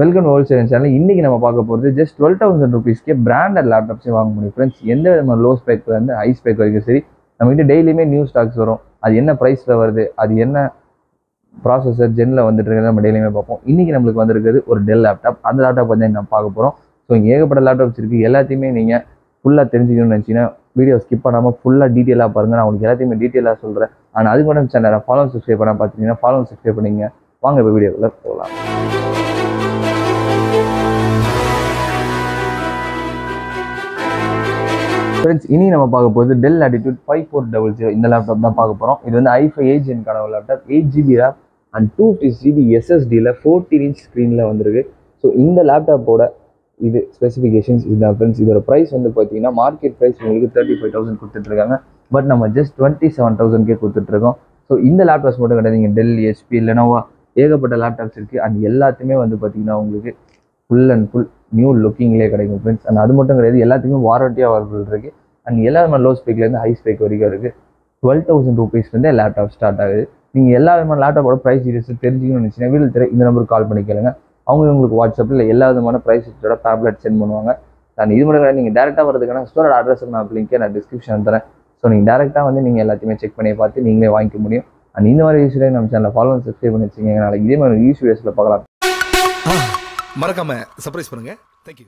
Welcome wholesale channel. இன்னைக்கு நம்ம பார்க்க போகிறது ஜஸ்ட் 12,000 rupeesக்கே பிராண்டட் லேப்டாப்ஸே வாங்க முடியும் ஃப்ரெண்ட்ஸ். எந்த விதமான லோ ஸ்பெக்லேருந்து ஹை ஸ்பெக் வரைக்கும் சரி, நம்மகிட்ட டெய்லியுமே நியூ ஸ்டாக்ஸ் வரும். அது என்ன ப்ரைஸில் வருது, அது என்ன ப்ராசஸர் ஜென்னில் வந்துட்டு இருக்கிறது நம்ம டெய்லியுமே பார்ப்போம். இன்றைக்கி நம்மளுக்கு வந்திருக்கிறது ஒரு டெல் லேப்டாப். அந்த லேப்டாப் வந்து நம்ம பார்க்க போகிறோம். ஸோ இங்கே ஏகப்பட்ட லேப்டாப்ஸ் இருக்குது. எல்லாத்தையுமே நீங்கள் ஃபுல்லாக தெரிஞ்சுக்கணும்னு நினச்சிங்கன்னா வீடியோ ஸ்கிப் பண்ணாமல் ஃபுல்லாக டீட்டெயிலாக பாருங்கள். நான் உங்களுக்கு எல்லாத்தையுமே டீட்டெயிலாக சொல்கிறேன். ஆனால் அதுக்கு மட்டும் சேனலை ஃபாலோ சப்ஸ்கிரைப் பண்ணால் பார்த்தீங்கன்னா ஃபாலோ சப்ஸ்கிரைப் பண்ணிங்க. வாங்க இப்போ வீடியோக்குள்ளே போகலாம். ஃப்ரெண்ட்ஸ், இனி நம்ம பார்க்க போகிறது டெல் லாட்டிடியூட் 5400. இந்த லேப்டாப் தான் பார்க்க போகிறோம். இது வந்து i5 8 ஜென்கான ஒரு laptop. 8GB RAM and 250GB SSDயில் 14" ஸ்க்ரீனில் வந்திருக்கு. ஸோ இந்த லேப்டாப்போட இது ஸ்பெசிஃபிகேஷன்ஸ் இதுதான் ஃப்ரெண்ட்ஸ். இதோட ப்ரைஸ் வந்து பார்த்தீங்கன்னா மார்க்கெட் ப்ரைஸ் உங்களுக்கு 35,000 கொடுத்துட்ருக்காங்க. பட் நம்ம ஜஸ்ட் 27,000 கொடுத்துட்ருக்கோம். ஸோ இந்த லேப்டாப்ஸ் மட்டும் கிடையாது, நீங்கள் டெல், HP, லெனோவா ஏகப்பட்ட லேப்டாப்ஸ் இருக்குது. அண்ட் எல்லாத்தையுமே வந்து பார்த்தீங்கன்னா உங்களுக்கு ஃபுல் அண்ட் ஃபுல் நியூ லுக்கிங்லேயே கிடைக்கும் ஃப்ரெண்ட்ஸ். அண்ட் அது மட்டும் கிடையாது, எல்லாத்துக்குமே வாரண்டியாக அவைலபிள் இருக்குது. அண்ட் எல்லாருமே லோ ஸ்பெக்லேருந்து ஹை ஸ்பெக் வரைக்கும் இருக்குது. 12,000 rupeesலேருந்தே லேப்டாப் ஸ்டார்ட் ஆகுது. நீங்கள் எல்லா விதமான லேப்டாப்போட ப்ரைஸ் டீடைல்ஸ் தெரிஞ்சுக்கணும்னு நினச்சிங்கன்னா வீடியோ தெரிய இந்த நம்பருக்கு கால் பண்ணி கேளுங்க. அவங்க உங்களுக்கு வாட்ஸ்அப்பில் எல்லா விதமான ப்ரைஸ் டீட்டோட டேப்லெட் சென்ட் பண்ணுவாங்க. அண்ட் இது மட்டும் கிடையாது, நீங்கள் டேரெக்டாக வரதுக்கான ஸ்டோரோட அட்ரஸ் நான் லிங்க்கே நான் டிஸ்கிரிப்ஷன் தரேன். ஸோ நீங்கள் டேரெக்டாக வந்து நீங்கள் எல்லாத்தையுமே செக் பண்ணி பார்த்து நீங்களே வாங்கிக்க முடியும். அண்ட் இந்த மாதிரி விஷயம் நம்ம சேனலில் ஃபாலோ சப்ஸ்கிரைப் பண்ணி வச்சுக்கோங்க. நாளைக்கு இதே மாதிரி யூஸ் வீடியோஸில் பார்க்கலாம். மறக்காம சர்ப்ரைஸ் பண்ணுங்க. தேங்க்யூ.